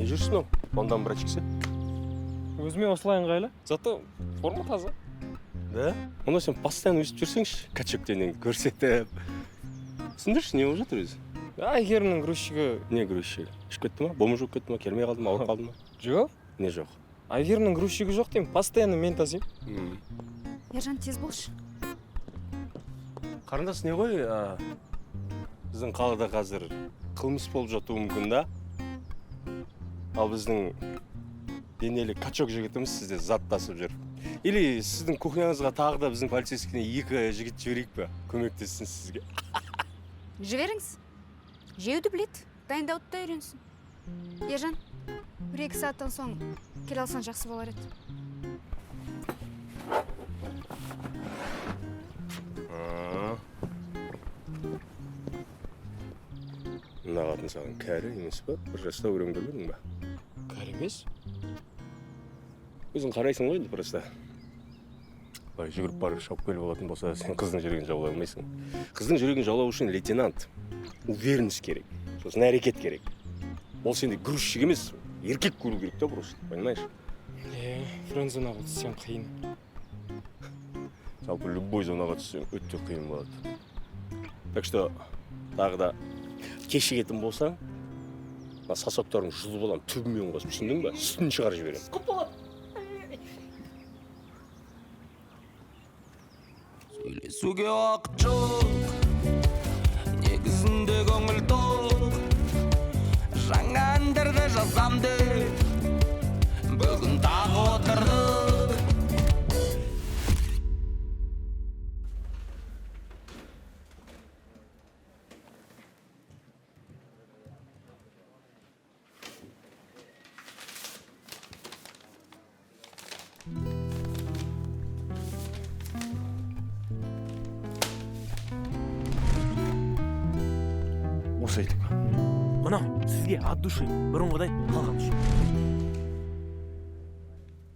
Не жүрсің ол? Ондан братчиксе? Өзіме осылай ыңғайлы. Зато форма таза. Да? Онда сен постоянно өстіп жүрсеңші, качоктен көрсетіп. Түсіндірші, не болып жатыр өзі? Әйгерімнің грузчигі... Не грузчигі? Ішіп кетті ма? Бомж болып кетті ма? Келмей қалды ма? Ауырып қалды ма? Жоқ. Не жоқ? Әйгерімнің грузчигі жоқ деймін, постоянно мен тасимын. Ержан, тез болшы. Қарындас не ғой? Біздің қалада қазір қылмыс болып жатуы мүмкін да. Ал біздің денелі качок жігітіміз сізде зат тасып жүр. Или сіздің кухняңызға тағы да біздің полицейскіне 2 жігіт жіберейік пе? Көмектессін сізге. Жіберіңіз. Жеуді білет, дайындауды да үйренсін. Ержан, 1-2 сағаттан соң келе алсан жақсы болар еді. Мына қатын саған кәрі емес па? Бір жаста өреңдірмедің ба? Кәрі емес? Өзің қарайсың ғой енді просто. Былай жүгіріп барып шауып келіп алатын болса, сен қыздың жүрегін жаулай алмайсың. Қыздың жүрегін жаулау үшін лейтенант. Уверенность керек. Сосын әрекет керек. Ол сенде грузчик емес, еркек көру керек та просто, понимаешь? Френдзонаға түссем қиын. Жалпы любой зонаға түссең өте қиын болады. Так что, тағы да кешігетін болсаң, сосоктарын жұлып аламын, түбімен қосып, түсіндің ба? Сүтін шығарып жіберемін. Құп болады. Сөйлесуге уақыт жоқ, негізінде көңіл тоқ, жаңа әндерді жазам деп, бүгін тағы отырдық. Осы айтып. Мынау сізге от души бұрынғыдай қалған үшін.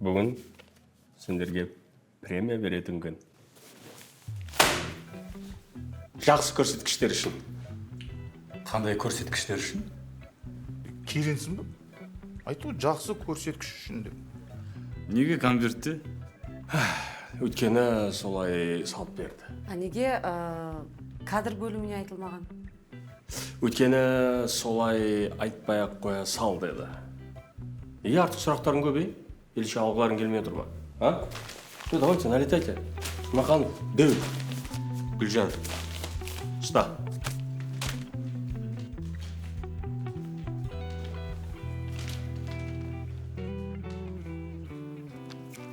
Бүгін сендерге премия беретін күн. Жақсы көрсеткіштер үшін. Қандай көрсеткіштер үшін? Керенсің бе? Айту жақсы көрсеткіш үшін деп. Неге конвертте? Өйткені солай салып берді. Неге кадр бөліміне айтылмаған? Өйткені солай айтпай-ақ қоя сал деді. Неге артық сұрақтарың көп, елші алғыларың келмей отыр ма? Что, давайте, налетайте. Смаханов, Дэв, Гүлжан, ұста.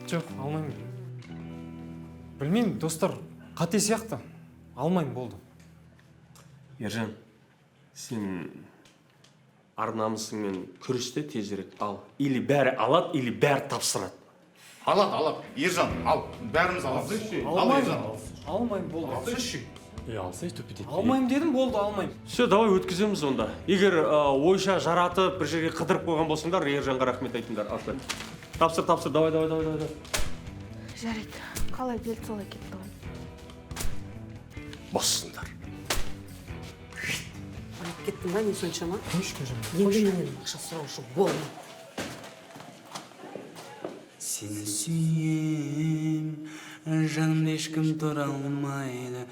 Жоқ, алмаймын. Білмеймін, достар, қате сияқты. Алмаймын, болды. Ержан, сен ар-намысыңмен күресте тезірек ал. Или бәрі алады, или бәрі тапсырады. Алады. Ержан, ал. Бәріміз аламыз. Алмаймын, болды. Алсай төпедек. Алмаймын дедім, болды, алмаймын. Все, давай өткіземіз онда. Егер ойша жаратып, бір жерге қыдырып қойған болсаңдар, Ержанға рахмет айтыңдар. Тапсыр, давай. Жарайды, қалай келді солай кетті ғой. Боссыңдар. Айтып кеттім ба, не соншама? Қойшы, Енді ақша сұраушы болма. Сені сүйем, жанымда ешкім тұра алмайды.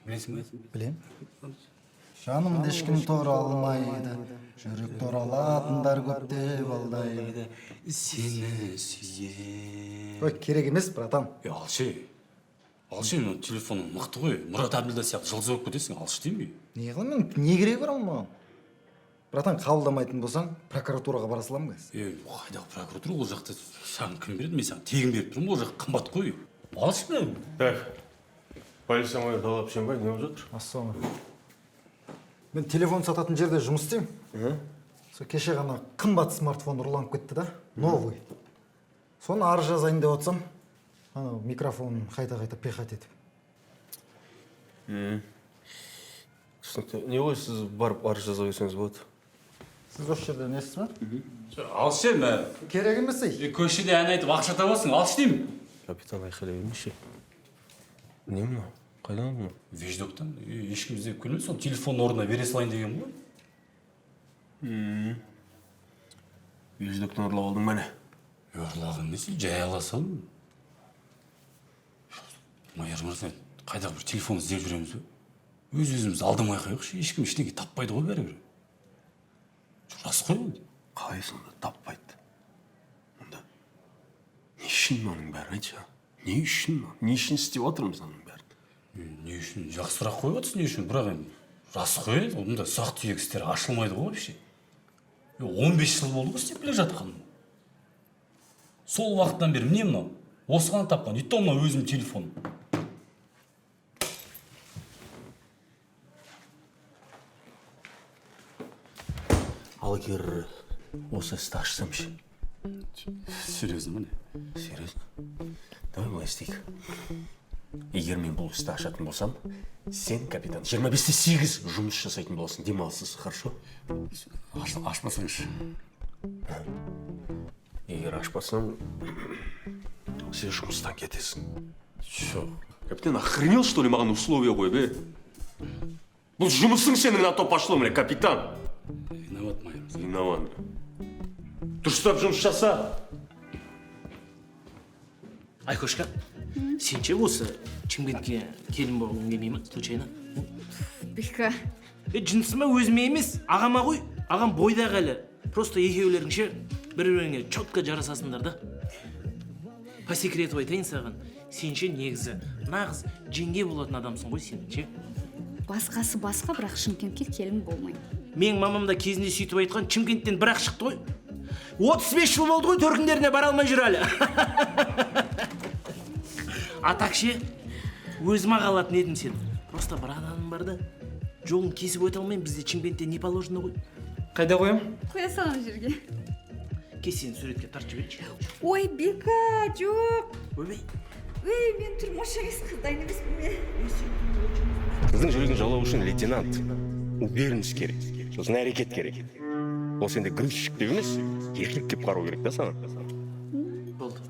Білесің бе? Білем. Жанымда ешкім тұра алмайды. Жүрек тұралатындар көптеп алдайды. Сені сүйем. Ой, керек емес, братан. Алшы, телефоның мықты ғой. Мұрат Әбділда сияқты жылзы болып кетесің, алшы деймін бе? Не қылмен, не керек бар маған? Братан, қабылдамайтын болсаң, прокуратураға бара салам кез. Қайдағы прокуратура ол жақта саған кім береді? Мен саған тегін беріп тұрмын, ол жақ қымбат қой. Алшы мен. Так, полиция майор Талап Шенбай не болып жатыр? Ассалам. Мен телефон сататын жерде жұмыс істеймін. Сол кеше ғана қымбат смартфон ұрланып кетті да, новый. Соны арыз жазайын деп отсам, анау микрофонын қайта пехать етіп. Түсінікті. Не ғой сіз барып арыз жаза берсеңіз болады? Сіз осы жерде несіз ба? Алшы мен. Керек емес ей. Көшеде ән айтып ақша табасың, алшы деймін. Капитан айқайлай бермеші. Не мынау? Қайдан алдың? Веждоктан. Ешкім іздеп келмеді, соны телефон орнына бере салайын деген ғой. Өздіктің ұрлап алдың мәне. Ұрлаған несі, жай ала салдым. Майор мырза, қайдағы бір телефон іздеп жүреміз бе? Өз-өзіміз алдамай қойықшы, ешкім ештеңе таппайды ғой бәрібір. Рас қой енді. Қалай сонда таппайды? Онда не үшін мұның бәрі айтшы? Не үшін? Не үшін істеп отырмыз оның бәрін? Не үшін? Жақсы сұрақ қойып отырсың, не үшін? Бірақ енді рас қой, онда ұсақ-түйек істер ашылмайды ғой вообще. 15 жыл болды ғой істеп келе жатқан. Сол уақыттан бері міне мынау? Осыған тапқан, и то мынау өзім телефон. Ал егер осы істі ашсам ше? Серьезно міне? Серьезно? Давай былай істейік. Егер мен бұл істі ашатын болсам, сен, капитан, 25-те 8 жұмыс жасайтын боласың, демалыссыз, хорошо? Ашпасаңшы. Егер ашпасам, сен жұмыстан кетесің. Жоқ. Капитан, охренел, что ли, маған условия қойып, Бұл жұмысың сенің на то пошло, міне, капитан. Виноват, майор. Виноват. Дұрыстап жұмыс жаса. Айкошка, сен ше осы Шымкентке келін болғың келмей ма, случайно? Бека. Жынысыма өзіме емес, ағама ғой. Ағам бойдағы әлі. Просто екеулерің ше бір-біріңе четко жарасасыңдар да. По секрету айтайын саған, сен ше негізі нағыз жеңге болатын адамсың ғой сен ше. Басқасы басқа, бірақ Шымкентке келін болмайды. Мен мамам да кезінде сөйтіп айтқан, Шымкенттен бір-ақ шықты ғой. 35 жыл болды ғой төркіндеріне бара алмай жүр әлі. Атақ ше, өзіме қалатын едім сен. Просто бір адамым бар да, жолын кесіп өте алмайын, бізде Шымкентте не положено ғой. Қайда қоям? Қоя салам жерге. Сені суретке тартып жіберші. Ой, Бека, жоқ. Ойбай. Ой, мен тұрмаш емес, қыздайын емеспін мен. Қыздың жүрегін жалау үшін лейтенант уверенность керек, сосын әрекет керек. Ол сенде грузчик деп емес, ерлік деп қарау керек та саған. Болды.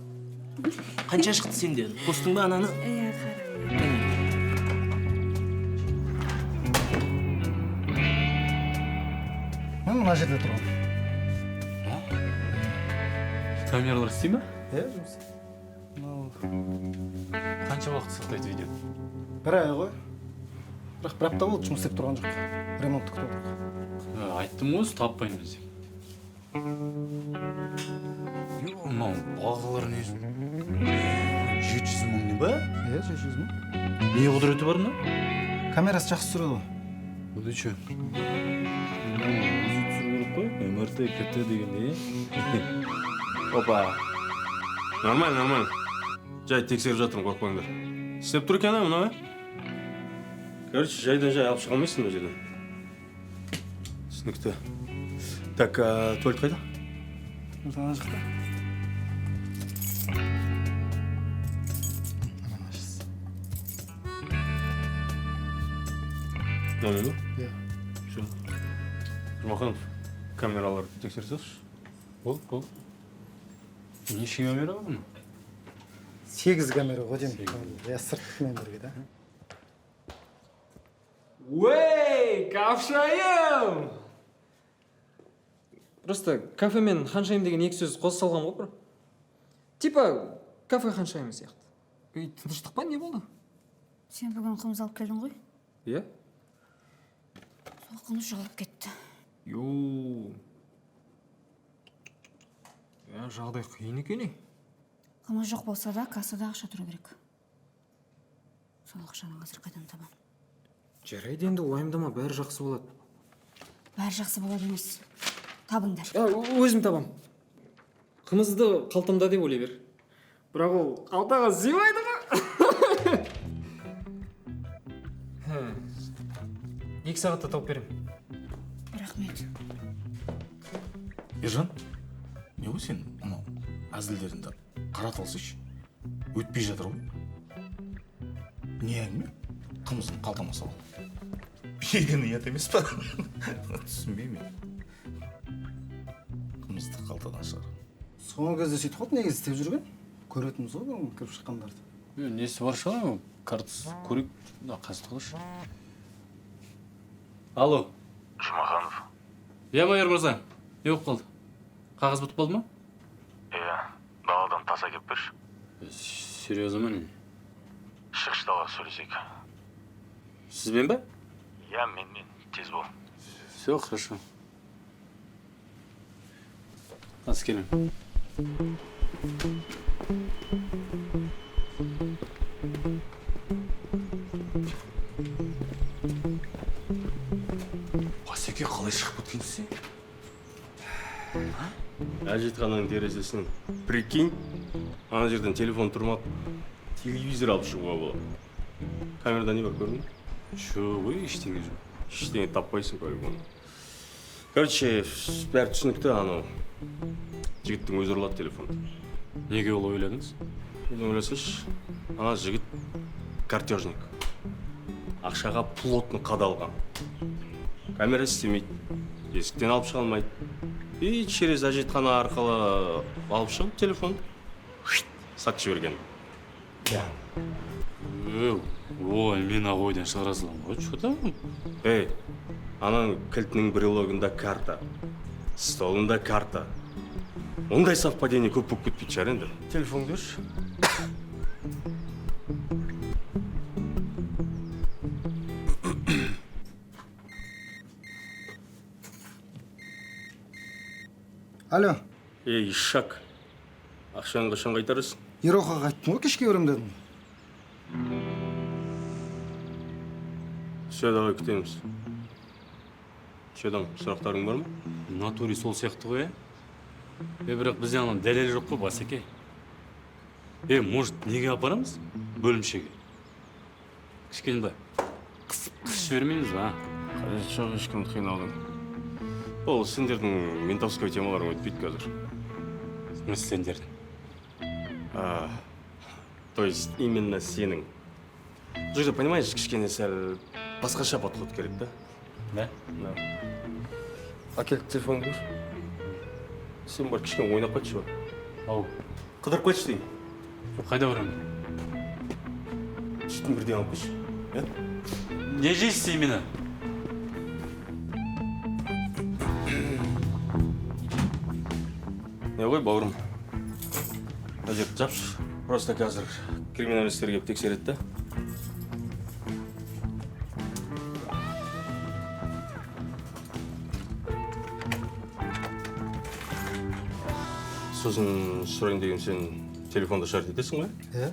Қанша шықты сенде? Қостың ба ананы? Мен мына жерде тұрмын. Камералар істей ма? Жұмыс. Қанша уақыт сақтайды видео? Бір ай ғой. Бірақ бір апта болды жұмыс істеп тұрған жоқ. Ремонтты күтіп отырмын. Айттым ғой, таппаймын десем. Мынау бағалар не? 700 мың не ба? 700 мың. Не құдіреті бар мына? Камерасы жақсы түсіреді ғой. Бұл че? Өзі түсіру керек қой. МРТ, КТ дегенде. Опа. Нормально. Жай тексеріп жатырмын, қорқпаңдар. Істеп тұр екен мынау, Короче, жайдан жай алып шыға алмайсың бұл жерден. Түсінікті. Так, туалет қайда? Ана жақта. Мынау ба? Иә. Все. Жұмаханов, камераларды тексерсеңізші. Бол. Неше камера бар мұның? 8 камера ғой деймін. Я сырттықмен бірге да. Уэй, қапшайым! Просто кафе мен ханшайым деген екі сөз қоса салған ғой бір. Типа кафе ханшайым сияқты. Тыныштық па, не болды? Сен бүгін қымыз алып келдің ғой? Иә? Сол қымыз жоғалып кетті. Жағдай қиын екен. Қымыз жоқ болса да, кассада ақша тұру керек. Сол ақшаны қазір қайдан табам? Жарайды енді, уайымдама, бәрі жақсы болады. Бәрі жақсы болады емес. Табыңдар. Өзім табам. Қымызды қалтамда деп ойлай бер. Бірақ ол қалтаға сыймайды ғой. 2 сағатта тауып беремін. Рахмет. Ержан, не ғой сен мынау әзілдеріңді қарата алсайшы. Өтпей жатыр ғой. Не әңгіме? Қымыздың қалтама салып. Бейден ұят емес па? Түсінбеймін. Қымызды қалтадан шығар. Соңғы кезде сөйтіп қойды, негізі істеп жүрген. Көретініміз ғой бұрын кіріп шыққандарды. Несі бар шығар, картасы көрейік. Қазір тұғыш. Алло. Жұмаханов. Я майор мырза. Не болып қалды? Қағаз бұтып болды ма? Иә, даладан таса кеп берші. Серьезно ма? Шықшы далаға сөйлесейік. Сізбен ба? Иә, мен, тез бол. Все, хорошо. Аз келем. Басеке қалай шығып кеткенсің? әжетхананың терезесінен прикинь, ана жерден телефон тұрмап, телевизор алып шығуға болады. Камерада не бар көрдің? Жоқ, ештеңе жоқ. Ештеңе таппайсың по-любому. Короче, бәрі түсінікті, анау жігіттің өзі ұрлады телефонды. Неге олай ойладыңыз? Енді ойласайшы, ана жігіт картежник. Ақшаға плотно қадалған. Камера істемейді, есіктен алып шыға алмайды. И через әжетхана арқылы алып шығып телефон сатып жіберген. Ой, мен ақ ойдан шығара салам ғой, что там? Ананың кілтінің брелогында карта, столында карта. Ондай совпадение көп болып кетпейді шығар енді. Телефон көрші. Алло, Ишак, ақшаны қашан қайтарасың? Ероққа қайттым ғой, кешке берем дедім. Все, давай күтеміз. Шедан, сұрақтарың бар ма? Натуре сол сияқты ғой, бірақ бізде ана дәлел жоқ қой, Басеке. Может, неге апарамыз? Бөлімшеге. Кішкене бай. Қысып жібермейміз ба? Қажет жоқ, ешкімді қинаудың. Ол сендердің ментовской темаларың өтпейді қазір. В смысле сендердің? То есть именно сенің. Бұл жерде, понимаешь, кішкене сәл басқаша подход керек, да? Да? Да. Әкеліп телефон көр. Сен бар кішкене ойнап қайтшы бар. Ау. Қыдырып қайтшы дейін. Қайда барамын? Түстің бірден алып қойшы. Не жейсіз именно? Не ғой, бауырым. Мына жерді жапшы. Просто қазір криминалистер келіп тексереді да. Сосын сұрайын деген сен телефонда шарт етесің ба? Иә?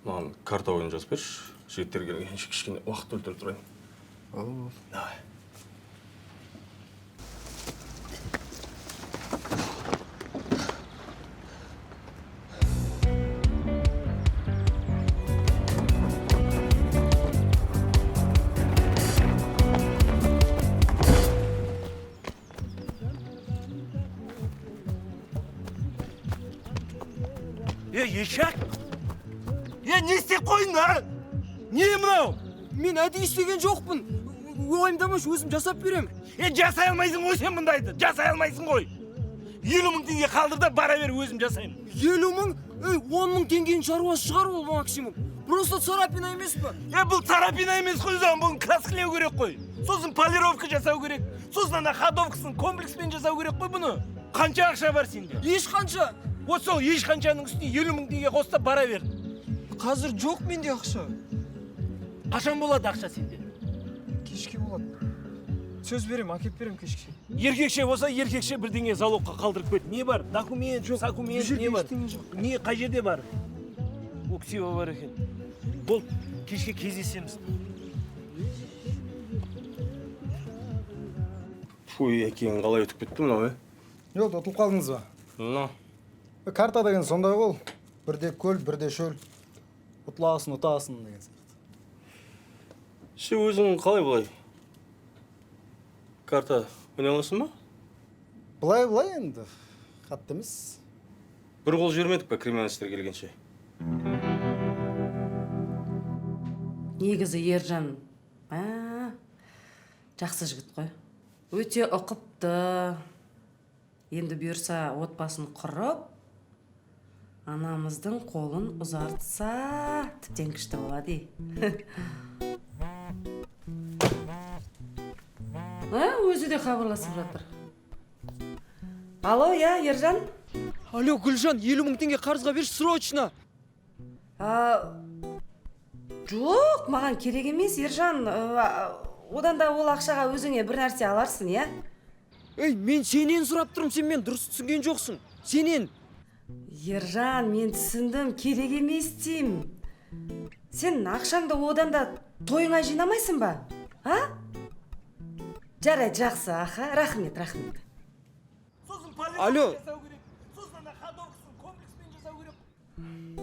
Маған карта ойын жазып берші. Жігіттер келгенше кішкене уақыт өлтіріп тұрайын. Давай. Ешак! Не істеп қойдың, а? Не мынау? Мен әдейі істеген жоқпын. Уайымдамашы, өзім жасап берем. Жасай алмайсың ғой сен мұндайды. Жасай алмайсың ғой. 50.000 теңге қалдыр да бара бер, өзім жасаймын. 50.000? 10.000 теңгенің шаруасы шығар ол максимум. Просто царапина емес па? Бұл царапина емес қой, бұны краскілеу керек қой. Сосын полировка жасау керек. Сосын ана ходовкасын комплекспен жасау керек қой бұны. Қанша ақша бар сенде? Ешқанша. Вот сол ешқаншаның үстіне 50.000 теңге қоста бара бер. Қазір жоқ менде ақша. Қашан болады ақша сенде? Кешке болады. Сөз берем, әкеп берем кешке. Еркекше болса, еркекше бірдеңе залогқа қалдырып кет. Не бар? Документ, сакумент, не бар? Не, қай жерде бар? Оксива бар екен. Бол, кешке кездесеміз. Фуй, әкең қалай өтіп кетті мынау, Жоқ, ұтылып қалдыңыз ба? Карта деген сондай бол. Бірде көл, бірде шөл. Ұтыласың, ұтасың деген сияқты. Ше өзің қалай бұлай? Карта ойнай аласың ба? Былай енді. Қатты емес. Бір қол жібермедік па криминалистер келгенше? Негізі Ержан жақсы жігіт қой. Өте ұқыпты. Енді бұйырса отбасын құрып, анамыздың қолын ұзартса, тіптен күшті болады. Өзі де хабарласып жатыр. Алло, я, Ержан? Алло, Гүлжан, 50 000 теңге қарызға берші, срочно. Жоқ, маған керек емес, Ержан. Одан да ол ақшаға өзіңе бір нәрсе аларсың, я? Ей, мен сенен сұрап тұрмын, сен мен дұрыс түсінген жоқсың. Сенен. Ержан, мен түсіндім, керек емес деймін. Сен ақшаңды одан да тойыңа жинамайсың ба? Жарай, жақсы, аха, рахмет. Алло.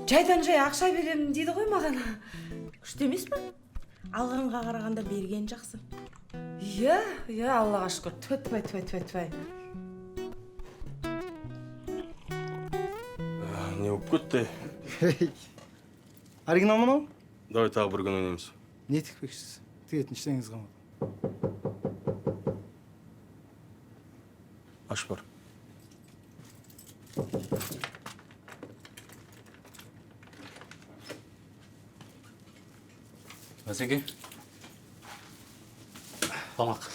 Жайдан жай ақша беремін дейді ғой маған. Күшті емес пе? Алғанға қарағанда берген жақсы. Иә, Аллаға шүкір. Төтпай. Не болып кетті? Оригинал мынау? Давай тағы бір күн ойнаймыз. Не тікпекшісіз? Тігетін іштеңіз қалмады. Аш бар. Бәсеке. Тамақ.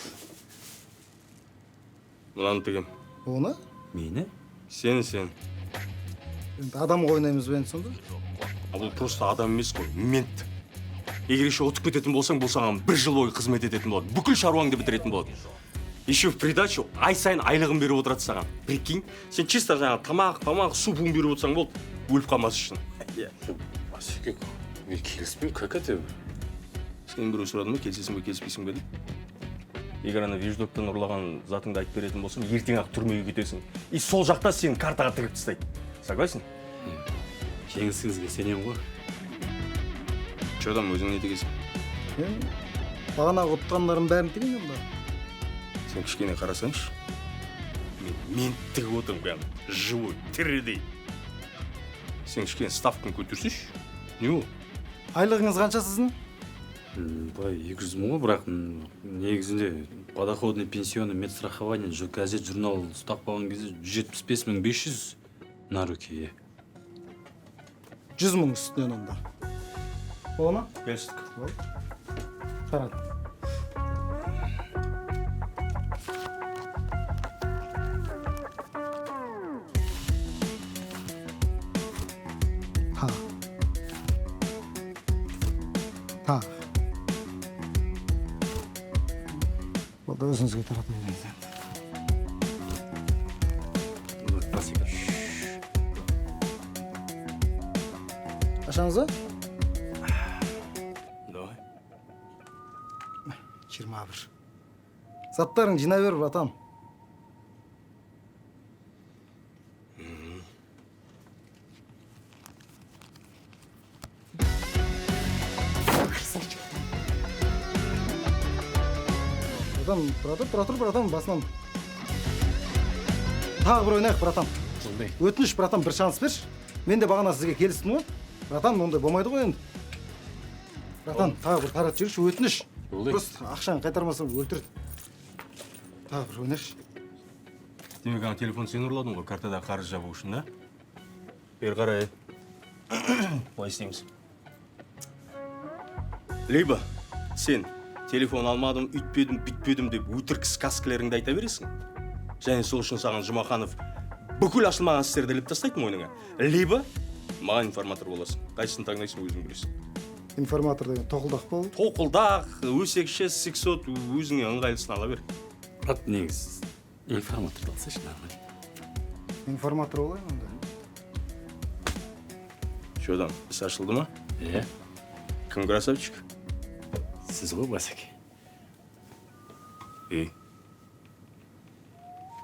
Мынаны тігем. Оны? Мені? Сен. Енді адамға ойнаймыз бен сонда? Бұл просто адам емес қой, мент. Егер еще ұтып кететін болсаң, бұл саған 1 жыл бойы қызмет ететін болады. Бүкіл шаруаңды бітіретін болады. Еще в придачу ай сайын айлығын беріп отырады саған. Прикинь, сен чисто жаңа тамақ, су буын беріп отырсаң болды, өліп қалмас үшін. Бәсеке, мен келіспеймін, как это? Сен біреу сұрады ма, келісесің бе, келіспейсің бе деп? Егер ана веждоктан ұрлаған затыңды айтып беретін болсам, ертең-ақ түрмеге кетесің. И сол жақта сені картаға тігіп тастайды. Согласен? Жеңісіңізге сенем ғой. Чодан өзің не тігесің? Бағана ұтқанларым бәрін тігем онда. Сен кішкене қарасаңшы. Мен тігіп отырмын прям живой, тірідей. Сен кішкене ставканы көтерсейші. Не ол? Айлығыңыз қанша сіздің? Былай 200 мың ғой, бірақ негізінде подоходный пенсионный медстрахование, газет, журнал ұстап қалған кезде 175 500 на руки. 100 мың үстінен онда. Бола ма? Келістік. Қарады. Та. Болды өзіңізге таратып беріңіз. Бәсеке. Қашанызы? Давай. 21. Заттарың жинай бер, братан. Братан, басынан. Тағы бір ойнайық, братан. Өтініш, братан, бір шанс берші. Мен де бағана сізге келістім ғой. Братан, ондай болмайды ғой енді. Братан, тағы бір таратып жүрші, өтініш. Просто ақшаны қайтармасам өлтірді. Тағы бір ойнайықшы. Демек, ана телефон сен ұрладың ғой, картада қарыз жабу үшін, да? Бер қарай. Былай істейміз. Либо сен телефон алмадым, үйтпедім, бүйтпедім деп өтірік сказкаларыңды айта бересің. Және сол үшін саған Жұмаханов бүкіл ашылмаған істерді іліп тастайды мойныңа. Либо маған информатор боласың. Қайсысын таңдайсың, өзің білесің. Информатор деген тоқылдақ болды. Тоқылдақ, өсекші, сексот, өзіңе ыңғайлысын ала бер. Брат, негіз информатор алсайшы, нормально. Информатор болайын онда. Шодан, іс ашылды ма? Кім красавчик? Сіз ғой, Бәсеке.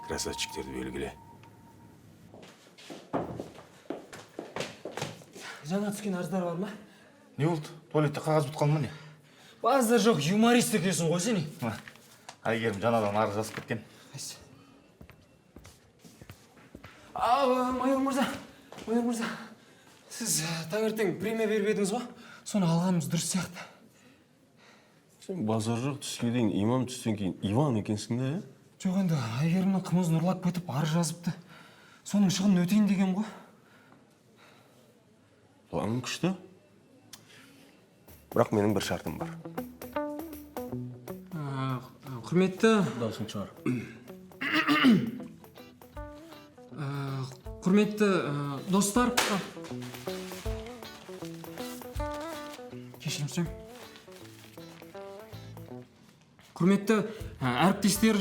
Красавчиктерді белгіле. Жаңа түскен арыздар бар ма? Не болды? Туалетте қағаз бұтқан ма не? Арыздар жоқ, юморист екенсің ғой сен. Әйгерім жаңадан арыз жазып кеткен. Майор мырза. Сіз таңертең премия беріп едіңіз ғой? Соны алғанымыз дұрыс сияқты. Сен базар жоқ түске дейін имам түстен кейін Иван екенсің да, Жоқ енді, Айгерімнің қымызын ұрлап кетіп арыз жазыпты. Соның шығынын өтейін деген ғой. Планың күшті. Бірақ менің бір шартым бар. Құрметті. Даусың шығар. құрметті достар, кешірім сұраймын. Құрметті әріптестер,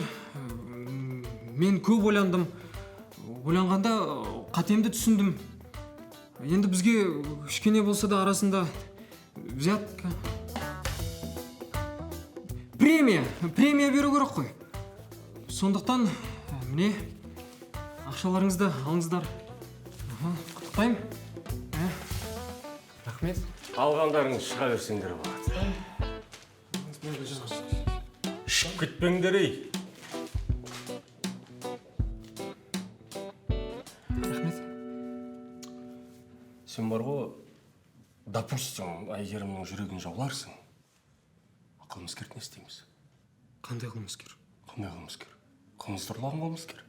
мен көп ойландым. Ойланғанда қатемді түсіндім. Енді бізге кішкене болса да арасында взятка. Премия беру керек қой. Сондықтан міне ақшаларыңызды алыңыздар. Құттықтаймын. Рахмет. Алғандарыңыз шыға берсеңдер болады. Ішіп кетпеңдер ей. Рахмет. Сен бар ғой, допустим, Әйгерімнің жүрегін жауларсың. Қылмыскер не істейміз? Қандай қылмыскер? Қылмысты ұрлаған қылмыскер.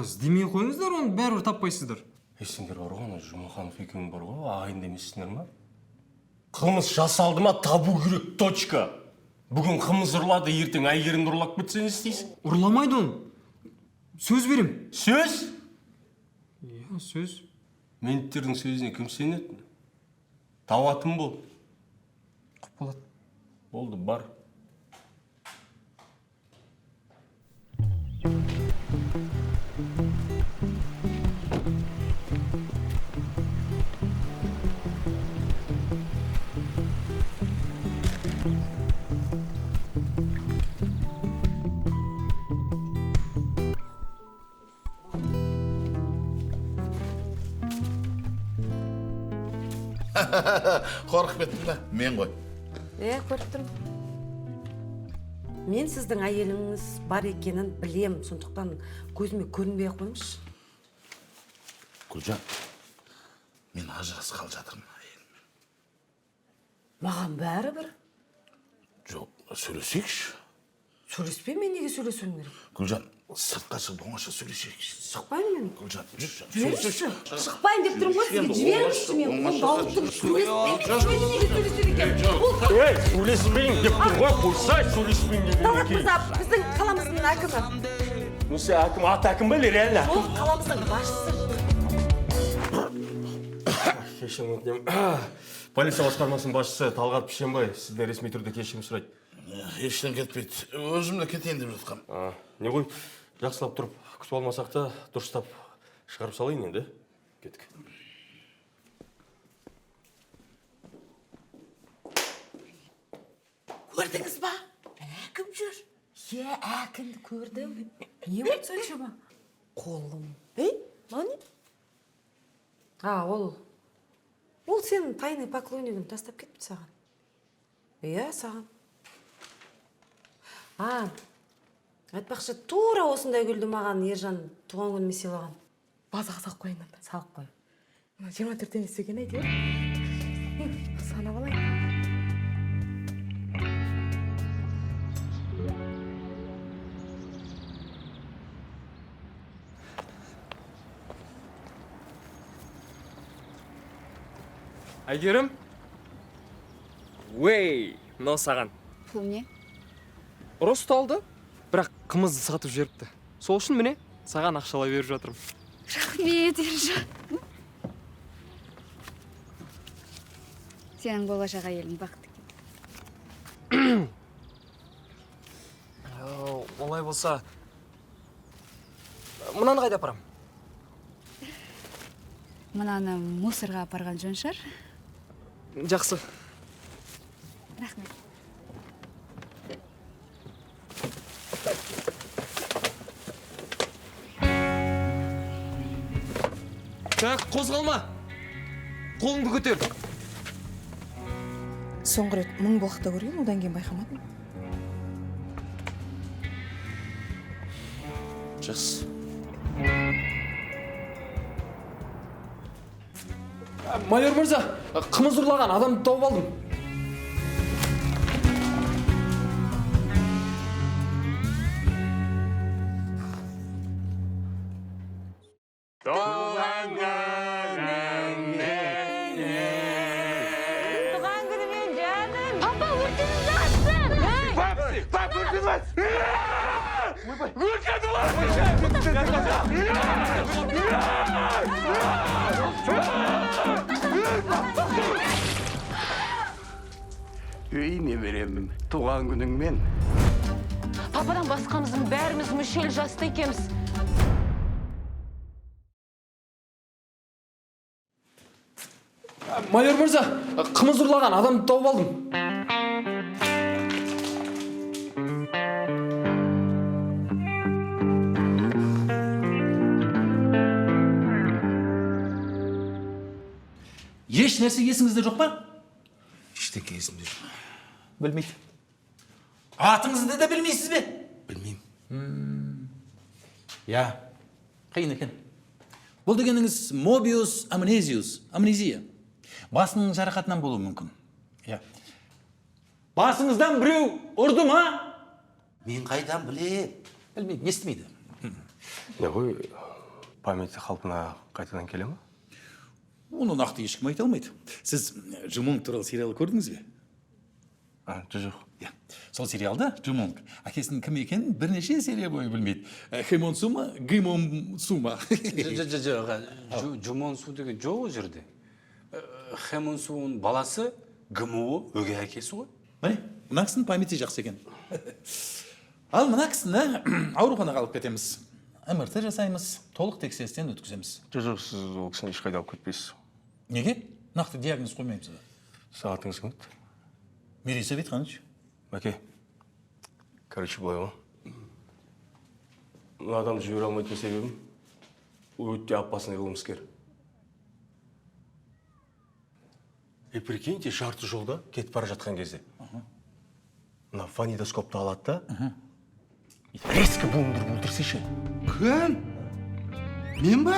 Іздемей қойыңыздар, оны бәрібір таппайсыздар. Сендер бар ғой, Жұмаханов екеуің бар ғой, ағайын демейсіңдер ма? Қылмыс жасалды ма, табу керек, точка. Бүгін қылмыс ұрлады, ертең Әйгерімді ұрлап кетсе не істейсің? Ұрламайды оны. Сөз берем. Сөз? Иә, сөз. Менттердің сөзіне кім сенетін? Тауатын бол. Құп болады. Болды, бар. Қорқып кеттім да, мен ғой. Көріп тұрмын. Мен сіздің әйеліңіз бар екенін білем, сондықтан көзіме көрінбей қойыңызшы. Гүлжан, мен ажырасқалы жатырмын әйеліммен. Маған бәрібір. Жоқ, сөйлесейікші. Сөйлеспей, мен неге сөйлесуім керек? Гүлжан, сыртқа шығып оңаша сөйлесейікші. Шықпаймын мен. Гүлжан, жүрші. Жіберіңізші. Шықпайын деп тұрмын ғой, сізге жіберіңізші мен. Оны алып тұрып Сөйлеспейін деп тұр ғой, қойсай сөйлеспейін деп Талғат мырза, біздің қаламыздың әкімі. Осы әкім, ат әкім бе, реально? Ол қаламыздың басшысы. Кешірім өтінемін. Полиция басқармасының басшысы Талғат Пішенбай сізден ресми түрде кешірім сұрайды. Ештен кетпейді. Өзім де кетейін деп жатқам. Не ғой, жақсылап тұрып, күтіп алмасақ та дұрыстап шығарып салайын енді. Кеттік. Көрдіңіз ба? Әкім жүр. Әкімді көрдім. Не болды соншама? Қолым. Мане? Ол сенің тайный поклоннигін тастап кетті саған. Иә, саған. Айтпақшы, тура осындай гүлді маған Ержан туған күніме сыйлаған. Базаға салып қойын. Салып қой. 24 емес екен әйтеуір. Санап алайын. Әйгерім? Мынау саған. Бұл не? Ұрысты алды, бірақ қымызды сатып жіберіпті. Сол үшін міне, саған ақшалай беріп жатырмын. Рахмет, Ержан. Сенің болашақ әйелің бақытты екен. Олай болса, мынаны қайда апарам? Мынаны мусорға апарған жөн шығар. Жақсы. Рахмет. Так, қозғалма. Қолыңды көтер. Соңғы рет мың болақта көрген, одан кейін байқамадым. Жақсы. Майор мырза, қымыз ұрлаған адамды тауып алдым. Выходи! Үй немерем, туған күніңмен. Пападан басқамыздың бәріміз мүшел жаста екенбіз. Майор мырза, қымыз ұрлаған адамды тауып алдым. Еш нәрсе есіңізде жоқ па? Ештеңе есімде жоқ. Білмейді. Атыңызды да білмейсіз бе? Білмеймін. Я, қиын екен. Бұл дегеніңіз мобиус амнезия. Басының жарақатынан болуы мүмкін. Я. Басыңыздан біреу ұрды ма? Мен қайдан білем? Білмейді, естімейді. Не ғой, памяті қалпына қайтадан келе ма? Оны нақты ешкім айта алмайды. Сіз Жумонг туралы сериал көрдіңіз бе? Жоқ. Сол сериалда Жумонг әкесінің кім екенін бірнеше серия бойы білмейді. Хэмон Су ма, Гимон Су ма? Жоқ, Жумон Су деген жоқ о жерде. Хэмон Суның баласы ГМО өгей әкесі ғой. Міне, мына кісінің памяти жақсы екен. Ал мына кісіні ауруханаға алып кетеміз. МРТ жасаймыз, толық тексерістен өткіземіз. Жоқ, сіз ол кісіні ешқайда алып кетпейсіз. Неге? Нақты диагноз қоймаймыз. Сағатыңыз кім еді? Мерей Ветханович. Мәке, короче, былай ғой. Мына адамды жібере алмайтын себебім өте опасный қылмыскер. Прикиньте, жарты жолда кетіп бара жатқан кезде. Мына фонендоскопты алады да, резко бұлдырсайшы. Кім? Мен ба?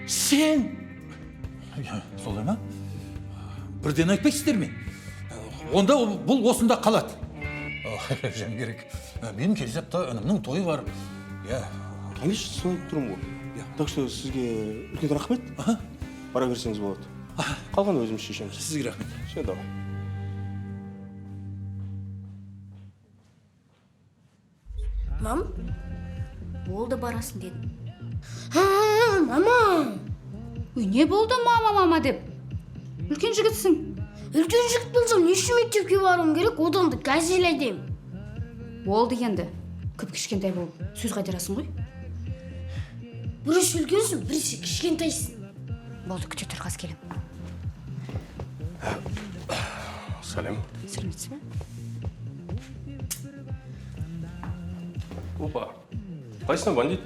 Сен! Солай ма? Бірден айтпайсыздар ме? Онда бұл осында қалады. Жан керек. Менің келесі апта інімнің тойы бар. Конечно, соны тұрмын ғой. Так что сізге үлкен рахмет. Бара берсеңіз болады. Қалған өзіміз шешеміз. Сізге рахмет. Все, давай. Мам, болды барасын дедім. Мама! Не болды мама деп? Үлкен жігітсің. Үлкен жігіт болсам, не үшін мектепке баруым керек? Одан да газель айдаймын. Болды енді. Көп кішкентай болып сөз қайтарасың ғой. Бірінші үлкенсің, бірінші кішкентайсың. Болды, күте тұр, қаз келем. Сәлем. Сәлеметсіз бе? Опа. Қайсына бандит?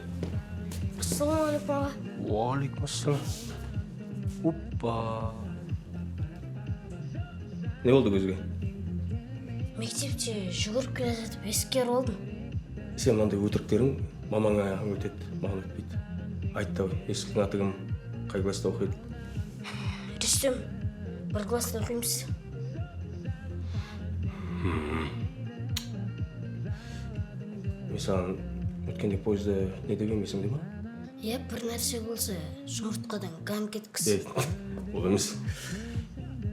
Ассалаумағалейкум аға. Уалейкум ассалам. Опа. Не болды көзге? Мектепте жүгіріп келе жатып ескер болдым. Сен мынандай өтіріктерің мамаңа өтеді, маған өтпейді. Айт давай, есіктің аты кім? Қай класста оқиды? Рүстем, бір класста оқимыз. Мен саған өткенде пойызда не деген есіңде ма? Бір нәрсе болса, жұмыртқадан ган кеткісі. Ол емес.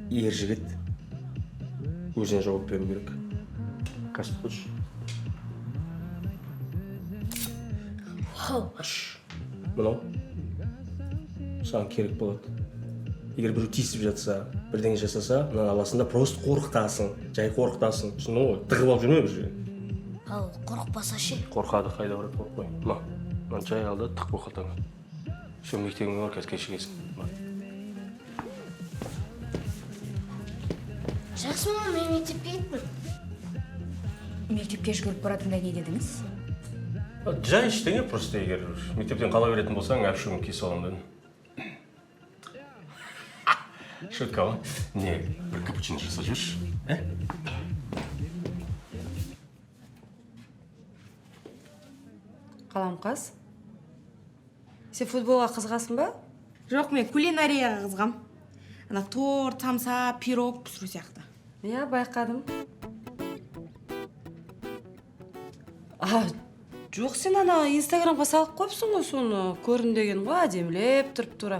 Ер жігіт өзіне жауап беру керек. Каст хочешь? Вау! Мынау саған керек болады. Егер біреу тиісіп жатса, бірдеңе жасаса, мына аласында просто қорқытасың, жай қорқытасың. Түсіндің ғой, тығып алып жүрме бір жерге. Ал қорықпаса ше? Қорқады, қайда барады, қорықпай. Мына жай алды, тық қорқытаңа. Все, мектебіңе бар, қазір кешігесің. Жақсы ма, мен мектепке кетпін. Мектепке жүгіріп баратында не дедіңіз? Жай ештеңе, просто егер мектептен қала беретін болсаң, әпшігін киіс аламын дедім. Шутка ғой. Не, бір капучино жасап жүрші, Қаламқас, сен футболға қызғасың ба? Жоқ, мен кулинарияға қызғам. Ана торт, самса, пирог пісіру сияқты. Иә, байқадым. Жоқ, сен ана инстаграмға салып қойыпсың ғой, соны көрін деген ғой, әдемілеп тұрып тұра.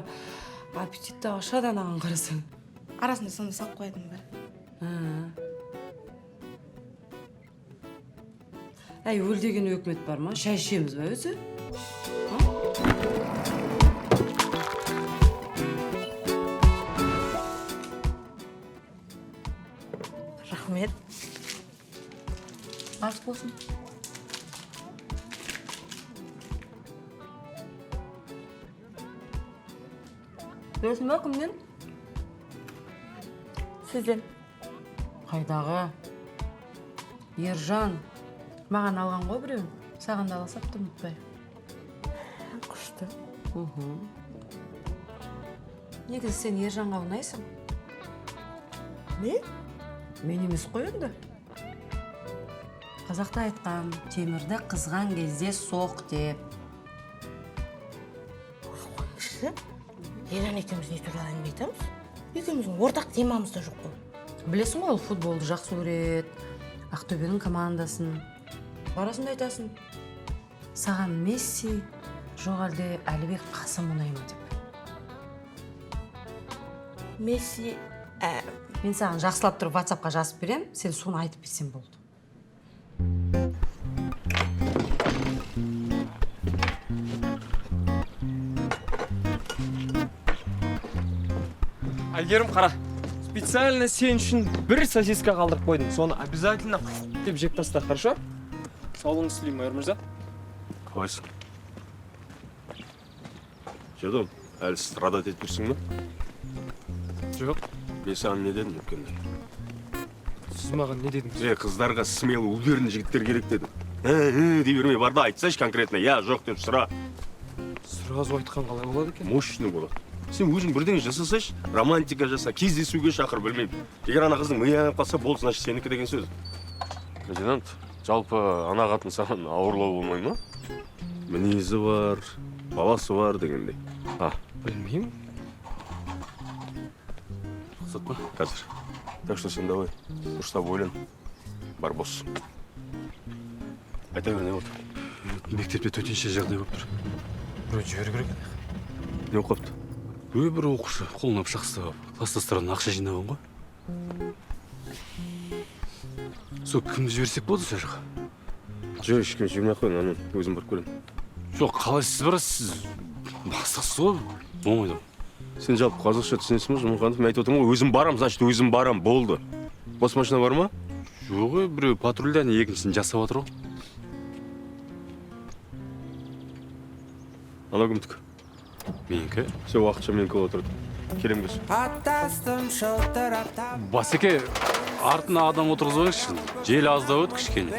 Аппетитті ашадан аған қарасың. Арасында соны салып қоятын бар. әй өл деген өкімет бар ма? Шай ішеміз ба өзі? Рахмет. Ас болсын. Өзің ба кімнен? Сізден. Қайдағы? Ержан. Маған алған ғой біреуін. Саған да ала сапты ұмытпай. Күшті. Негізі сен Ержанға ұнайсың. Не? Мен емес қой енді. Қазақта айтқан, темірді қызған кезде соқ деп. Қойыңызшы. Ержан екеуміз не туралы әңгіме айтамыз? Екеуміздің ортақ темамыз да жоқ қой. Білесің ғой, ол футболды жақсы көреді. Ақтөбенің командасын. Барасын да айтасын. Саған Месси, жоқ әлде Әлібек Қасым ұнай ма деп. Месси... Мен саған жақсылап тұрып WhatsApp-қа жазып берем, сен соны айтып берсем болды. Әйгерім қара, специально сен үшін бір сосиска қалдырып қойдым. Соны обязательно деп жеп таста, хорошо? Саулығыңыз тілеймін, майор мырза. Қалайсың? Жедом, әлі страдат етіп жүрсің бе? Жоқ. Мен саған не дедім өткенде? Сіз маған не дедіңіз? Қыздарға смелый, уверенный жігіттер керек дедім. Дей бермей, бар да айтсайшы конкретно, я жоқ деп сұра. Сразу айтқан қалай болады екен? Мощный болады. Сен өзің бірдеңе жасасайшы, романтика жаса, кездесуге шақыр, білмеймін. Егер ана қыздың миы айнып қалса, болды, значит сенікі деген сөз. Лейтенант, жалпы ана қатын саған ауырлау болмай ма? Мінезі бар, баласы бар дегендей. Білмеймін. Рұқсат па? Қазір. Так что сен давай, дұрыстап ойлан. Бар бос. Айта бер, не болды? Мектепте төтенше жағдай болып тұр. Біреу жіберу керек еді. Не оқыпты? Бір оқушы қолына пышақ ұстап, класстастарынан ақша жинаған ғой. Сол кімді жіберсек болды сол жаққа? Жоқ, ешкім жібермей ақ қойын, анан өзім барып көрем. Жоқ, қалай сіз барасыз? Бастасы ғой, болмайды. Сен жалпы қазақша түсінесің бе, Жұмаханов? Мен айтып отырмын ғой, өзім барам, значит өзім барам, болды. Бос машина бар ма? Жоқ, біреу патрульда, екіншісін жасап отыр ғой. Анау кімдікі? Менікі? Все уақытша менікі отырды. Келем кеш. Басеке, артына адам отырғызбайықшы. Жел аздап өт кішкене.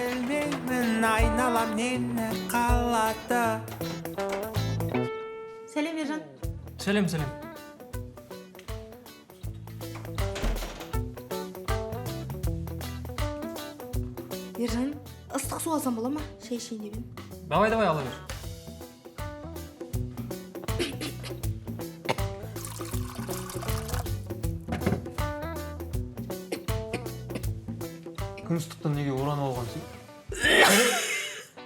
Сәлем, Ержан. Сәлем. Ержан, ыстық су алсам бола ма? Шай ішейін деп едім. Давай, ала бер. Күн ыстықтан неге оранып алғансың?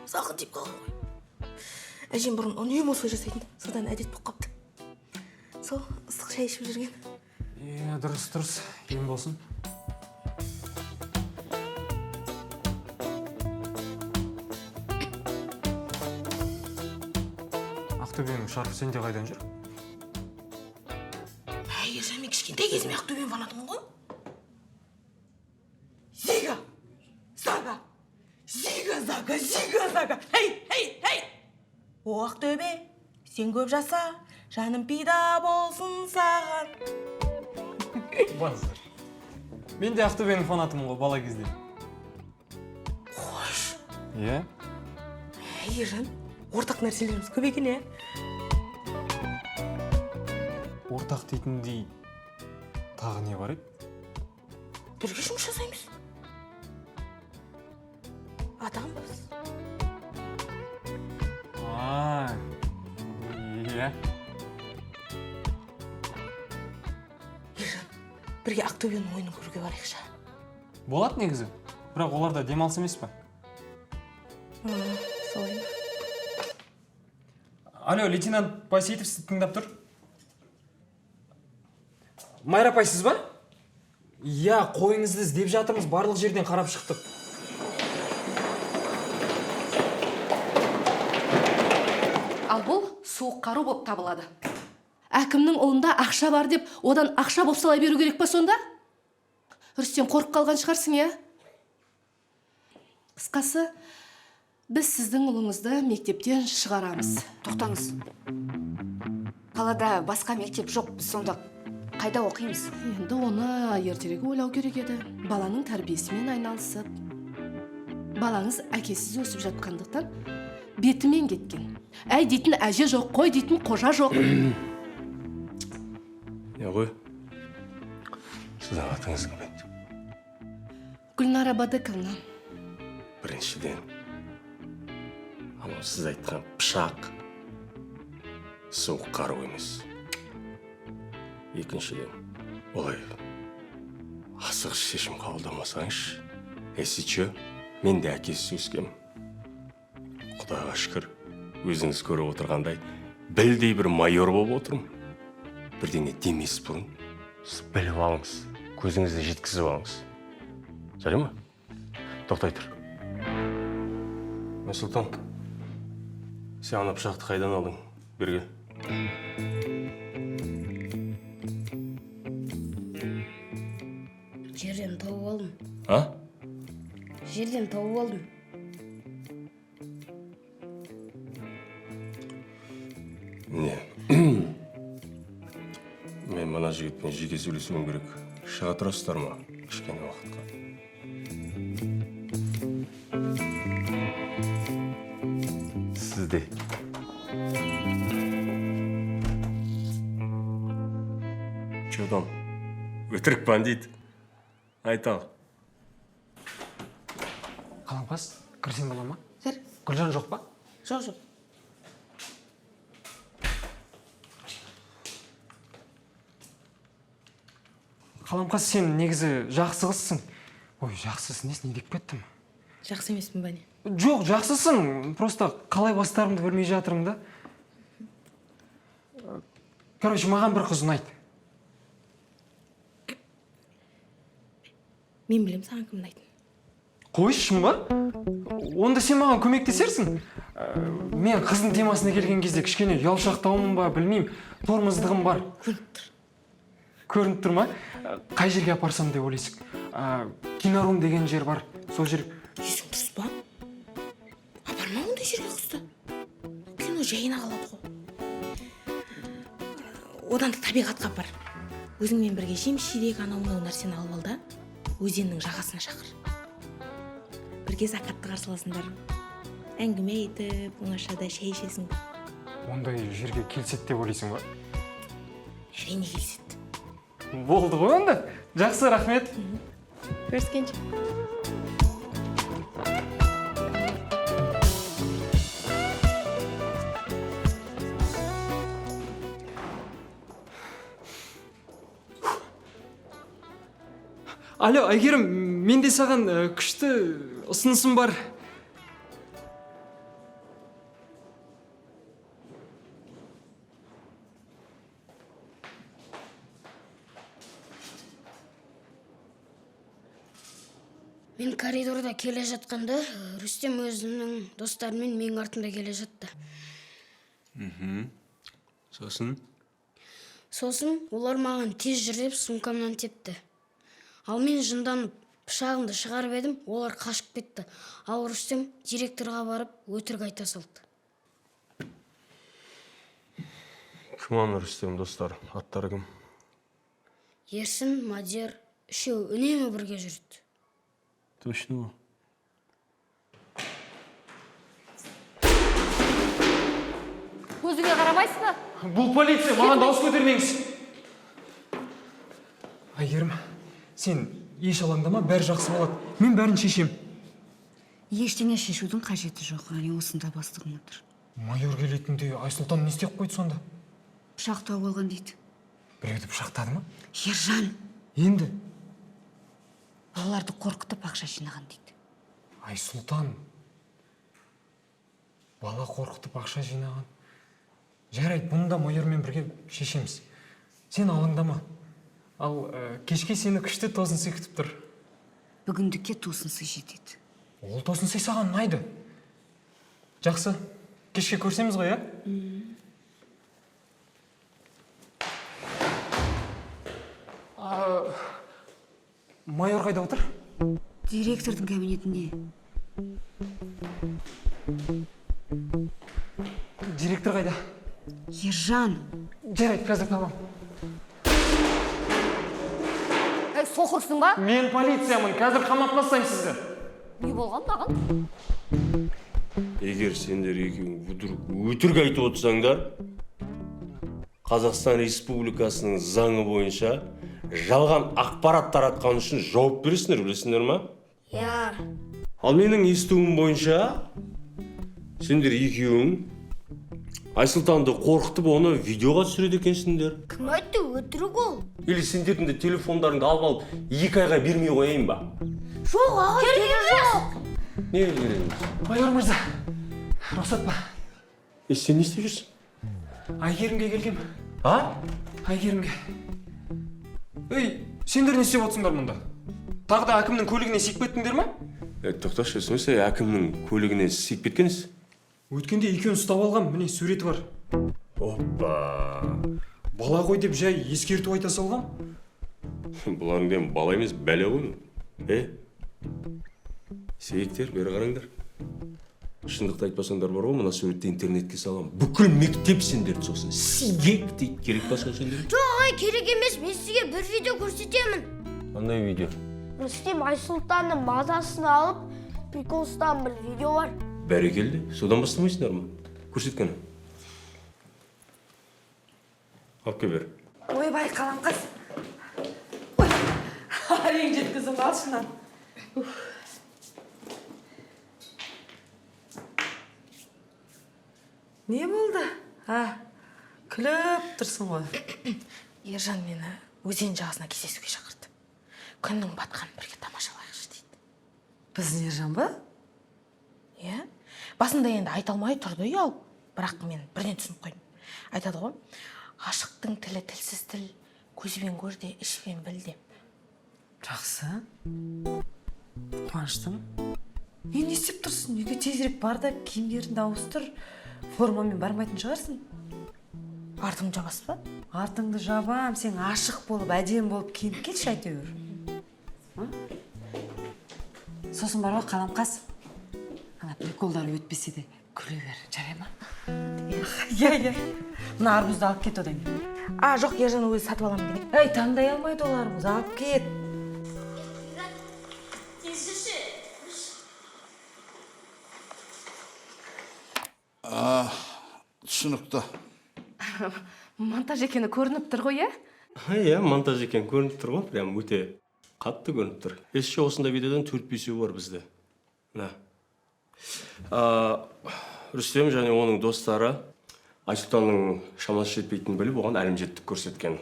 Салқын тиіп қалған ғой. Әжем бұрын үнемі осылай жасайтын, содан әдет болып қапты. Сол ыстық шай ішіп жүрген. Дұрыс. Ем болсын. Ақтөбенің шарфы сенде қайдан жүр? Ержан, мен кішкентай кезіме Ақтөбені фанатымын ғой. Зига. Хей! О, Ақтөбе, сен көп жаса, жаным пида болсын саған. Басыр. Мен де Ақтөбенің фанатымын ғой, бала кезде. Қош. Иә? Ержан, ортақ нәрселеріміз көп екен, е? Ортақ дейтіндей тағы не бар еді? Бірге жұмыс жасаймыз. Адамбыз. Иә. Ержан, бірге Ақтөбенің ойынын көруге барайықшы. Болады негізі, бірақ оларда демалыс емес па? Солай. Алло, лейтенант Пасейтов сізді тыңдап тұр. Майра апай, сіз ба? Иә, қойыңызды іздеп жатырмыз, барлық жерден қарап шықтық. суық қару болып табылады. Әкімнің ұлында ақша бар деп, одан ақша болып сала беру керек па сонда? Рүстем, қорқып қалған шығарсың, иә? Қысқасы, біз сіздің ұлыңызды мектептен шығарамыз. Тоқтаңыз. Қалада басқа мектеп жоқ, біз сонда қайда оқимыз? Енді оны ертерек ойлау керек еді. Баланың тәрбиесімен айналысып. Балаңыз әкесіз өсіп жатқандықтан бетімен кеткен. Әй дейтін әже жоқ, қой дейтін қожа жоқ. Не ғой? Сіздің атыңыз кім еді? Гүлнара Бадыковна. Біріншіден, анау сіз айтқан пышақ суық қару емес. Екіншіден, олай асығыс шешім қабылдамасаңыз, әсіче, мен де әкесіз өскем. Құдайға шүкір, өзіңіз көріп отырғандай, білдей бір майор болып отырмын. Бірдеңе демес бұрын, сіз біліп алыңыз, көзіңізді жеткізіп алыңыз. Жарай ма? Тоқтай тұр. Сұлтан, сен ана пышақты қайдан алдың? Берге. Жерден тауып алдым. А? Жерден тауып алдым. Не? Мен мана жігітпен жеке сөйлесуім керек. Шыға тұрасыздар ма? Кішкене уақытқа. Сізде. Чудом. Өтірік бандит. Айтал. Қаламқас, кірсем бола ма? Кір. Гүлжан жоқ па? Жоқ, жоқ. Қаламқас, сен негізі жақсы қызсың. Ой, жақсысың, несіне деп кеттім. Жақсы емеспін ба не? Жоқ, жақсысың. Просто қалай бастарымды білмей жатырмын да. Короче, маған бір қыз ұнайды. Мен білем саған кім ұнайтын. Қойшы ба? Онда сен маған көмектесерсің. Мен қыздың темасына келген кезде кішкене ұялшақтауым ба, білмеймін. Тормыздығым бар. Көрініп тұр ма? Қай жерге апарсам деп ойлайсың? Кинорум деген жер бар. Сол жер. Есің дұрыс па? Апарма ондай жерге қызды. Кино жайына қалады ғой. Одан да табиғатқа апар. Өзіңмен бірге жем-ширек анау-мынау нәрсені алып ал да, өзеннің жағасына шақыр. Бірге закатты қарсы аласыңдар. Әңгіме айтып, оңашада шай ішесің. Ондай жерге келсет деп ойлайсың ба? Әрине келсет. Болды ғой онда. Жақсы, рахмет. Көріскенше. Алло, Айгерім, менде саған күшті ұсынысым бар. Мен коридорда келе жатқанда, Рүстем өзінің достарымен менің артында келе жатты. Сосын? Сосын олар маған тез жүр деп сумкамнан тепті. Ал мен жынданып, пышағымды шығарып едім, олар қашып кетті. Ал Рүстем директорға барып өтірік айта салды. Кім ана Рүстем достар? Аттары кім? Ерсін, Мадияр, үшеу үнемі бірге жүрді. Точно ма? Көзіңе қарамайсыз ба? Бұл полиция, маған дауыс көтермеңіз. Айгерім, сен еш алаңдама, бәрі жақсы болады. Мен бәрін шешем. Ештеңе шешудің қажеті жоқ, әне осында бастығың отыр. Майор келетінде Айсұлтан не істеп қойды сонда? Пышақ тауып алған дейді. Біреуді пышақтады ма? Ержан, Енді? балаларды қорқытып ақша жинаған дейді. Айсұлтан. Бала қорқытып ақша жинаған. Жарайды, бұны да майормен бірге шешеміз. Сен алаңдама. Ал кешке сені күшті тосынсый күтіп тұр. Бүгіндікке тосынсый жетеді. Ол тосынсый саған ұнайды. Жақсы. Кешке көрсеміз ғой, Майор қайда отыр? Директордың кабинетінде. Директор қайда? Ержан. Жарайды, қазір табам. Соқырсың ба? Мен полициямын, қазір қамап тастаймын сізді. Не болған маған? Егер сендер екеуің өтірік айтып отырсаңдар, Қазақстан Республикасының заңы бойынша жалған ақпарат таратқан үшін жауап бересіңдер, білесіңдер ма? Иә. Ал менің естуім бойынша сендер екеуің Айсұлтанды қорқытып, оны видеоға түсіреді екенсіңдер. Кім айтты, өтірік ол? Или сендердің де телефондарыңды алып 2 айға бермей қояйын ба? Жоқ, аға, керек жоқ. Не кереміз? Майор мырза, рұқсат па? Сен не істеп жүрсің? Айгерімге келгем. А? Айгерімге. Сендер не істеп отырсыңдар мұнда? Тағы да әкімнің көлігіне сиіп кеттіңдер ма? Тоқташы, сөзсі әкімнің көлігіне сиіп кеткенсіз? Өткенде екеуін ұстап алғам, міне суреті бар. Оппа! Бала ғой деп жай ескерту айта салғам. Бұларың дем бала емес, бәле ғой. Сейіктер, бері қараңдар. Шындықты айтпасаңдар бар ғой, мына суретті интернетке салам. Бүкіл мектеп сендерді сосын. Сигек дейді, керек басқа сендер? Жоқ, ай, керек емес, мен сізге бір видео көрсетемін. Қандай видео? Рүстем Айсұлтанның мазасын алып, приколстан бір видео бар. Бәрекелді, содан бастамайсыңдар ма? Көрсеткені. Алып кел бер. Ойбай, қалам қыз. Ой, әрең жеткізім алшынан. Не болды? Күліп тұрсың ғой. Ержан мені өзен жағасына кездесуге шақырды. Күннің батқанын бірге тамашалайықшы дейді. Біздің Ержан ба? Иә. Басында енді айта алмай тұрды ұялып, бірақ мен бірден түсініп қойдым. Айтады ғой, ғашықтың тілі тілсіз тіл, көзбен көр де, ішпен біл деп. Жақсы. Қуаныштым. Не істеп тұрсың? Үйге тезірек бар да киімдеріңді ауыстыр. Формамен бармайтын шығарсың. Артыңды жабасыз ба? Артыңды жабам, сен ашық болып, әдем болып киініп келші әйтеуір. Сосын бар ғой, қаламқас. Ана приколдар өтпесе де күле бер, жарай ма? Иә. Мына арбузды алып кет одан кейін. Жоқ, Ержан өзі сатып аламын деген. Таңдай алмайды ол арбуз, алып кет. Түсінікті. Монтаж екені көрініп тұр ғой, Иә, монтаж екен көрініп тұр ғой, прям өте қатты көрініп тұр. Ешше осында видеодан 4-5 бар бізде. Рүстем және оның достары Айсұлтанның шамасы жетпейтінін біліп, оған әлімжеттік көрсеткен.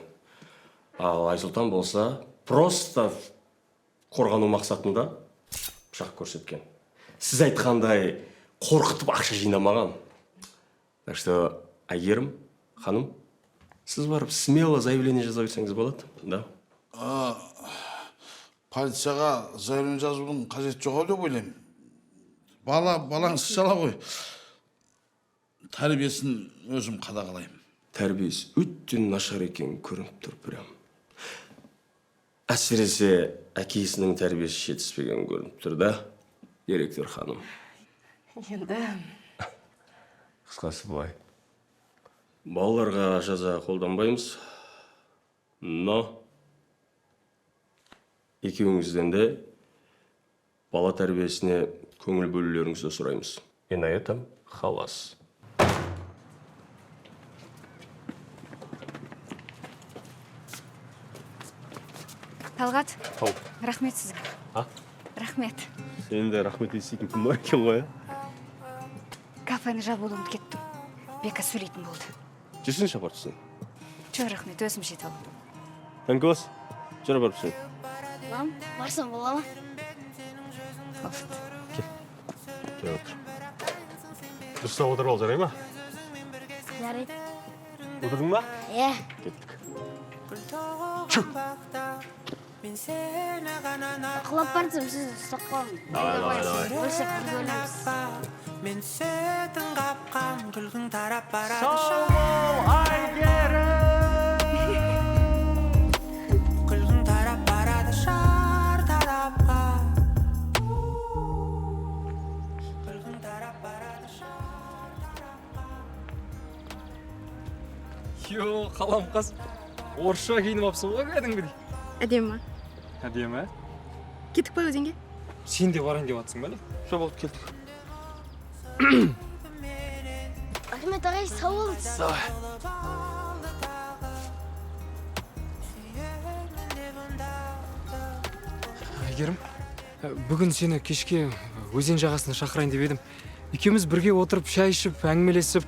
Ал Айсұлтан болса, просто қорғану мақсатында пышақ көрсеткен. Сіз айтқандай қорқытып ақша жинамаған. Так что, Айгерім, ханым, сіз барып смело заявление жаза берсеңіз болады, да? Полицияға заявление жазудың қажет жоқ деп ойлаймын. Балаңыз шала ғой. Тәрбиесін өзім қадағалаймын. Тәрбиесі өте нашар екен көрініп тұр прям. Әсіресе әкесінің тәрбиесі жетіспеген көрініп тұр, да, директор ханым? Енді... Қысқасы былай. Балаларға жаза қолданбаймыз, но екеуіңізден де бала тәрбиесіне көңіл бөлулеріңізді сұраймыз. И на этом халас. Талғат, рахмет сізге. Рахмет. Сен де рахмет естейтін кім бар екен ғой? Кафені жабуды ұмытып кеттім. Бека сөйлейтін болды. Жүрсінші апарып түсін. Жоқ, рахмет, өзім жете алдым. Тәңкілас, жүр апарып түсін. Мам, барсам бола ма? Кел отыр. Дұрыстап отырып ал, жарай ма? Жарайды. Отырдың ба? Иә. Кеттік. Құлап барсам сізді ұстап қалдым. Давай. Өлсек бірге өлеміз. Мен сөйтін қапқан күлгің тарап барады. Сау бол, Айгерім! Күлгің Йо, қаламқас. Орысша киініп алыпсың ғой кәдімгідей. әдемі ма Әдемі. кеттік па өзенге Сен де барайын деп жатсың ба? Сол болып келдік. Ахмет ағай, сау болыңыз. Әйгерім, бүгін сені кешке өзен жағасына шақырайын деп едім. Екеуміз бірге отырып, шай ішіп, әңгімелесіп,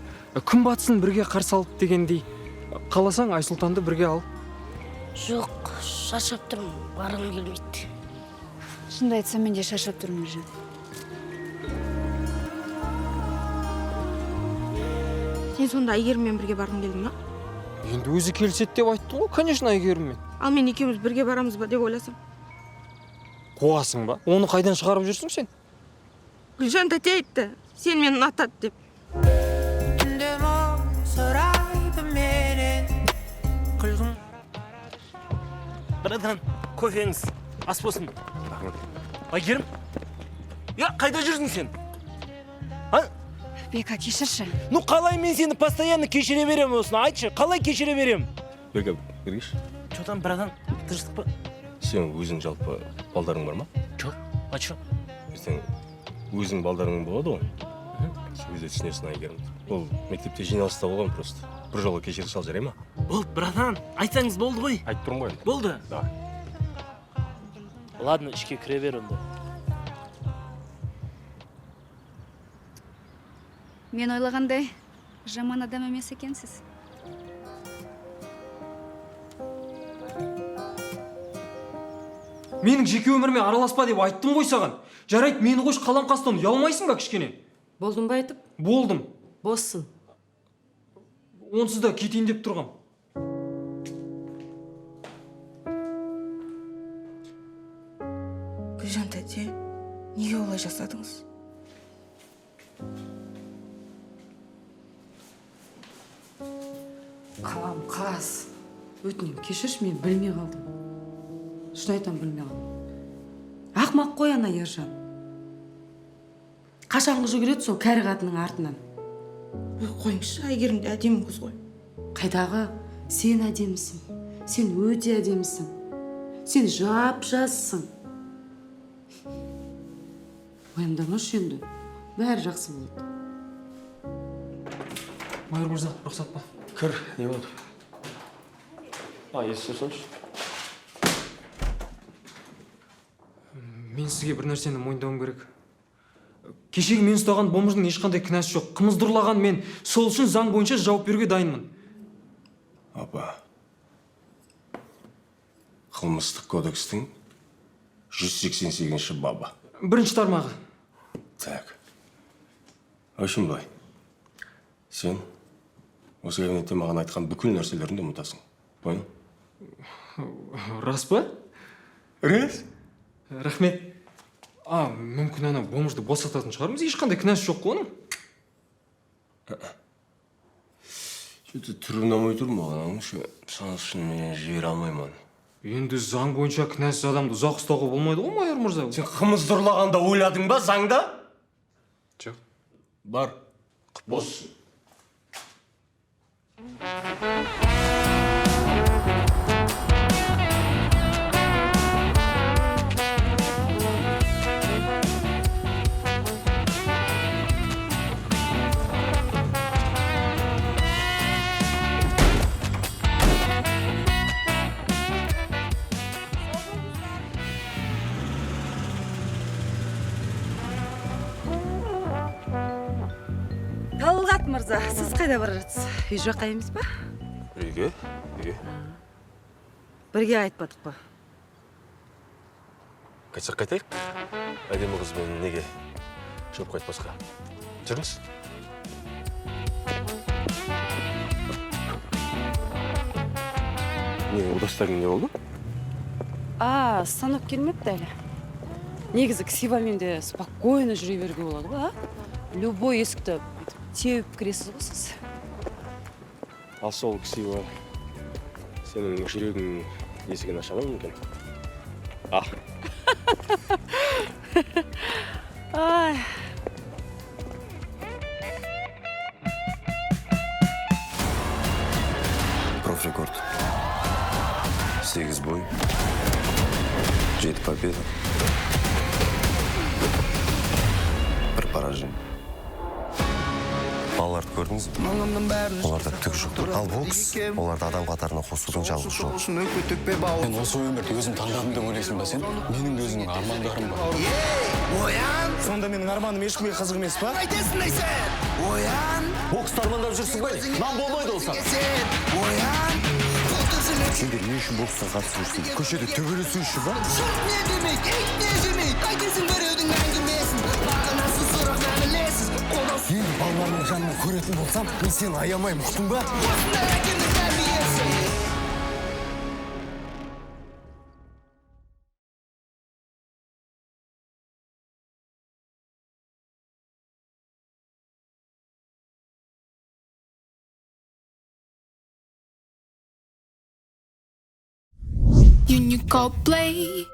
күн батысын бірге қарсы алып дегендей. Қаласаң, Айсұлтанды бірге ал. Жоқ, шаршап тұрмын, барғым келмейді. Шынымды айтсам, мен де шаршап тұрмын, Ержан. сен сонда әйгеріммен бірге барғың келдің ма Енді өзі келсет деп айтты ғой, конечно, Әйгеріммен. ал мен екеуміз бірге барамыз ба деп ойласам Қуасың ба? Оны қайдан шығарып жүрсің сен? гүлжан тәте айтты сен мені ұнатады деп түнде сұрайды менен күлгін Братан, кофеңіз ас болсын. Әйгерім? Я, қайда жүрсің сен? Бека, кешірші. Ну, қалай мен сені постоянно кешіре берем осыны? Айтшы, қалай кешіре берем? Бека, бергеш. Чо там, братан, тыныштық па? Сен өзің жалпы балдарың бар ма? Жоқ, айтшы. Сен өзің балдарың болады ғой. Өзі түсінесің Әйгерім. Ол мектепте жиналыста болған просто. Бір жолы кешіріп сал, жарай ма? Болды, братан, айтсаңыз болды ғой. Айтып тұрмын ғой. Болды. Давай. Ладно, ішке кіре бер онда. Мен ойлағандай, жаман адам емес екенсіз. Менің жеке өміріме араласпа деп айттым ғой саған. Жарайды, мені қош Қаламқастан ұялмайсың ба кішкене? Болдың ба айтып? Болдым. Боссын. Онсыз да кетейін деп тұрғам. гүлжан тәте неге олай жасадыңыз Қаламқас. Өтінем, кешірші, мен білмей қалдым. Шын айтам, білмей қалдым. Ақмақ қой ана Ержан. Қашанғы жүгіреді сол кәрі қатының артынан. қойыңызшы әйгерім де әдемі қыз ғой Қайдағы, сен әдемісің. Сен өте әдемісің. Сен жап-жассың. Уайымдамашы енді. Бәрі жақсы болады. Майыр мырза, рұқсат па? Кір, не болды? Есі соншы. Мен сізге бір нәрсені мойындауым керек. Кешегі мен ұстаған бомждың ешқандай кінәсі жоқ. Қымыздырлаған мен сол үшін заң бойынша жауап беруге дайынмын. Апа, қылмыстық кодекстің 188-ші бабы. Бірінші тармағы. Так. В общем, былай. Сен осы кабинетте маған айтқан бүкіл нәрселеріңді ұмытасың. Понял? Рас па? Рас? Рахмет. Мүмкін ана бомжды босататын шығармыз, ешқандай кінәсі жоқ қой оның. Что-то түрі ұнамай тұр маған, саған үшін мен жібере алмаймын. Енді заң бойынша кінәсіз адамды ұзақ ұстауға болмайды ғой, майор мырза. Сен қымызды ұрлағанда ойладың ба заңда? Жоқ. Бар, бос. Талғат мырза, сіз қайда бара жатсыз? Үй жаққа емес па? Үйге? Бірге айтпадық па? Қайтсақ қайтайық? Әдемі қызбен неге шығып қайтпасқа? Жүріңіз. Не, удастарың не болды? Станок келмепті әлі. Негізі ксивамен де спокойно жүре беруге болады ғой, Любой есікті теуіп кіресіз ғой сіз. Ал сол ксива сенің жүрегің есігін аша ма мүмкін? Ай. рекорд. 8 бой, 7 победа, 1 поражение. Балаларды көрдіңіз бе? Оларда түк жоқ. Ал бокс, оларды адам қатарына қосудың жалғыз жолы. Мен осы өмірді өзім таңдадым деп ойлайсың ба сен? Менің де өзімнің армандарым бар. Сонда менің арманым ешкімге қызық емес па? Боксты армандап жүрсің ғой? Нан болмайды олса. Сендер не үшін боксқа қатысып жүрсің? Көшеде төбелесу үшін ба? Енді балаларымның жанынан көретін болсам, мен сені аямаймын, ұқтың ба? Unico Play.